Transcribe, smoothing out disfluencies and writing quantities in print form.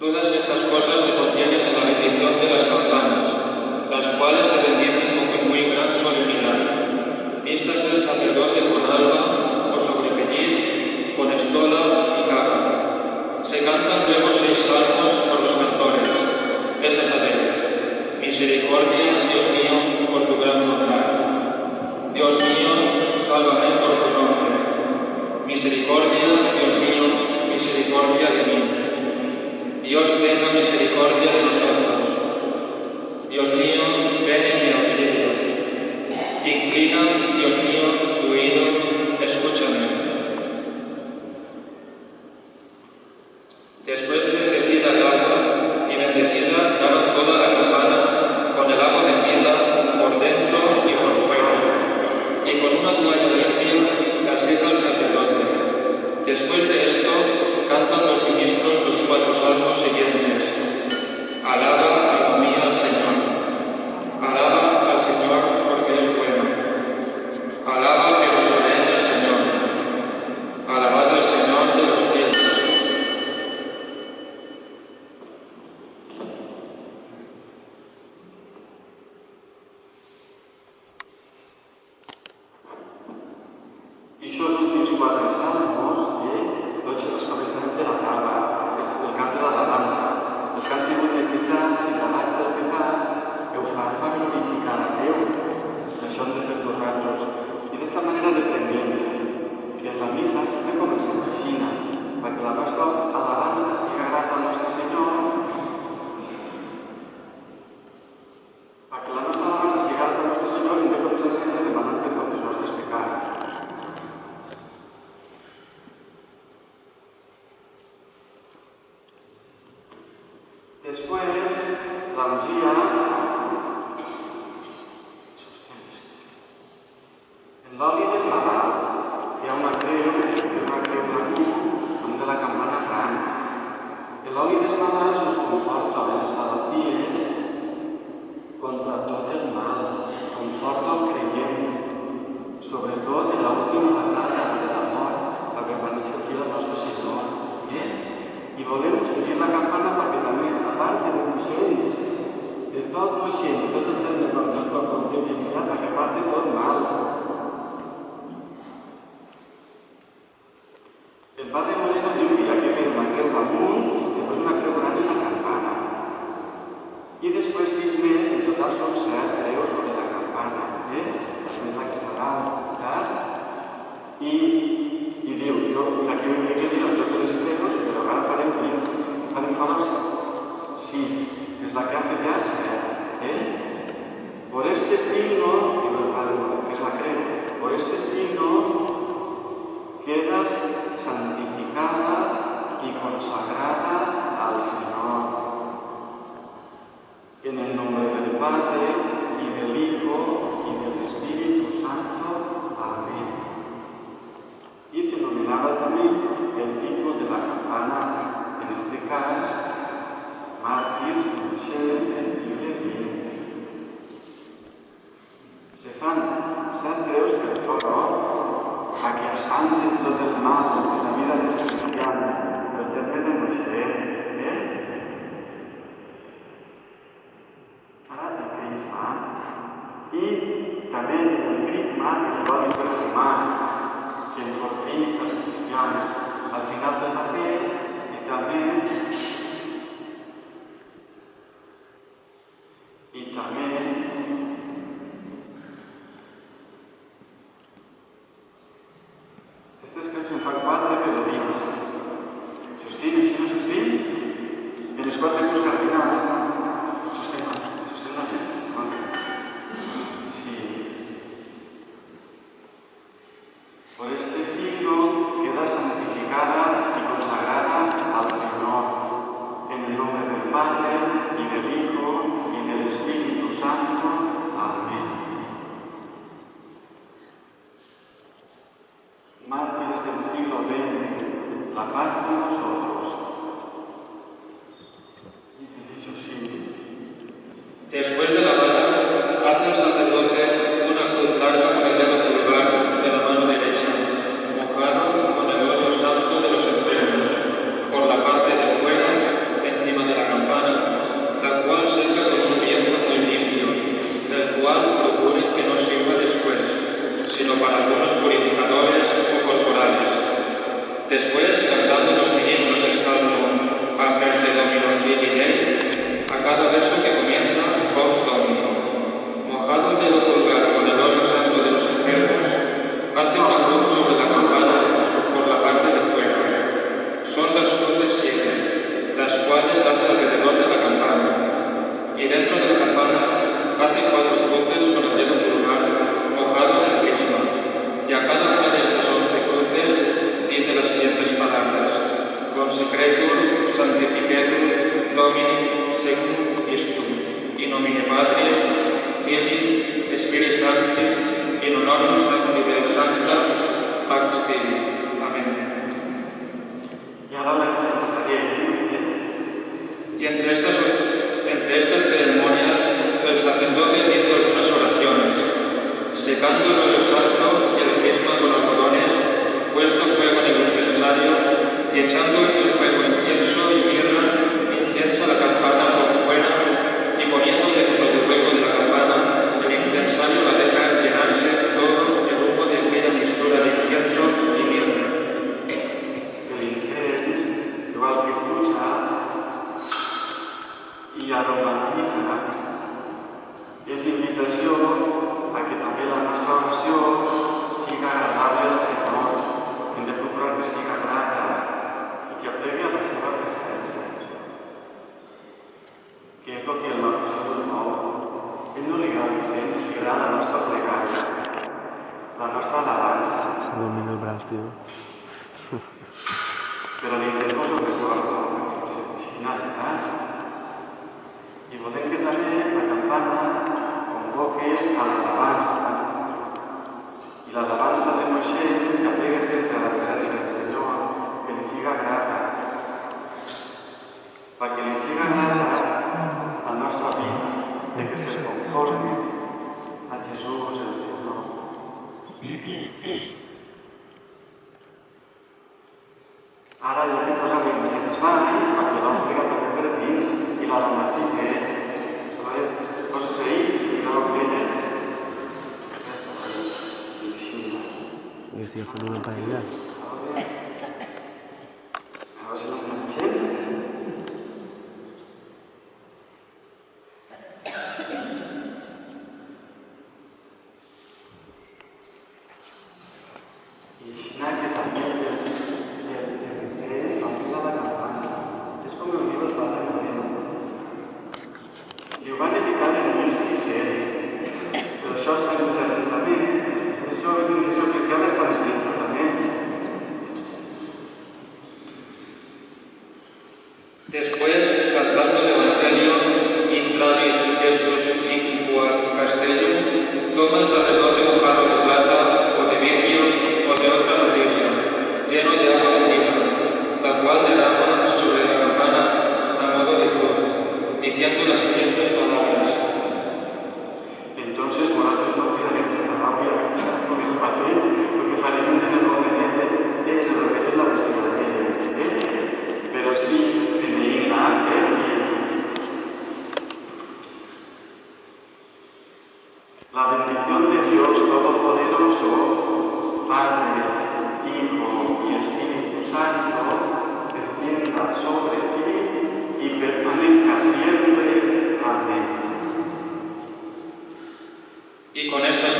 Todas estas cosas se contienen en la bendición de las campanas, las cuales se bendicen con muy gran solemnidad. Vistas el sacerdote con alba, o sobrepeñir, con estola y capa. Se cantan luego 6 salmos por los cantores. Es a saber: misericordia, Dios mío, por tu gran bondad. Dios mío, sálvame por tu nombre. Misericordia, Dios mío, misericordia de mí. Dios tenga misericordia de nosotros. Dios mío, ven en mi auxilio. Inclina, Dios mío, tu oído, escúchame. Después de bendecida el agua y bendecida daban toda la campana con el agua bendita por dentro y por fuera, y con una toalla limpia la seca al sacerdote. Después de esto cantan los ministros los 4 salmos siguientes. Alaba, alma mía, al Señor. Alaba al Señor porque es bueno. Alaba Jerusalén al Señor. Alabad al Señor de los cielos. I això els últims 4 salmos, tots els començaments de la grava, és el cant de l'alabança. Els que han sigut netejats i lavats del pecat, ho fan per glorificar a Déu. Això hem de fer nosaltres. I d'esta manera depenent que en la missa sempre comencem així, perquè la nostra alabança siga grata al nostre Senyor. Perquè la nostra alabança siga grata al nostre Senyor, hem de començar sempre demanant perdó dels nostres pecats. Después, la ungía en l'oli dels malalts, que hi ha una creu blanca amb de la campana gran. En l'oli dels malalts ens conforta en les malalties contra tot el mal, conforta el creient, sobretot en l'última batalla de la mort, la permanència del nostre Senyor. I volem ungir la campana perquè també, a part de moixent, de tot moixent, de tot el temps de planteig enllà, perquè a part de tot mal. El Padre Moreno diu que hi ha que fer una creu damunt, després una creu gran i la campana. I després 6 més, en total són 7 creus sobre la campana, més la que està dalt. I diu, aquí ho he dit amb totes les creus, però ara farem fora 6, que és la que ha fet ja 7. Por este signo, que és la creu, por este signo quedas santificada y consagrada al Señor. En el nombre del Padre, y del Hijo, y del Espíritu Santo. Amén. Y se nominaba también el título de la campana, en este caso, Mártirs del segle XX. Se fan 7 creus per tot, a que espanten tot el mal de la vida dels cristians, el terme de Moixer, Ara el crisma. I també el crisma, que es vol aproximar, que enfortís els cristians al final del mateix, i també aquestes creus en fan 4 melodies. Sostín, així no sostín, en les 4 creus cardinals, sostén la gent. Sí. Por este signo queda santificada y consagrada al Señor, en el nombre del Padre, y del Hijo, y del Espíritu Santo. Amén. Mártires del siglo XX, la paz con nosotros. Después de la bala, hace el sacerdote una cruz larga con el dedo pulgar de la mano derecha, mojado con el óleo santo de los enfermos, por la parte de fuera, encima Però li fem com el record, si n'ha estat. I volem que també la campana convoque a l'alabança. I l'alabança de Moshe que aplega sempre a la presència del Senyor, que li siga grata. Perquè li siga grata al nostre vida, de que se conforme a Jesús el Senyor. Ara ja li posam els valls perquè l'ompliga també per dins i l'aromatitze. Poses ahí i no l'omplines. Y si es con una paella. Ara si no enganxem. I així que també el s'omple la campana. És com el diu el Padre Moreno. I ho van editar en 1600. Però això està en internet també. Els joves d'iniciació cristiana estan escrits també. Después, cantando el Evangelio, Intravit, Jesús y Cucuat Castello, toma el sacerdote un jarro de plata o de vidrio o de otra materia, lleno de agua bendita, la cual derrama sobre la campana a modo de cruz, diciendo las siguientes palabras. Entonces, nosotros no quedaremos en la obvia con el papel, porque faremos en el obediente en lo que es la posibilidad de pero sí, tenéis la la bendición de Dios Todopoderoso, Padre, Hijo y Espíritu Santo, descienda sobre ti y permanezca siempre. Amén. Y con estas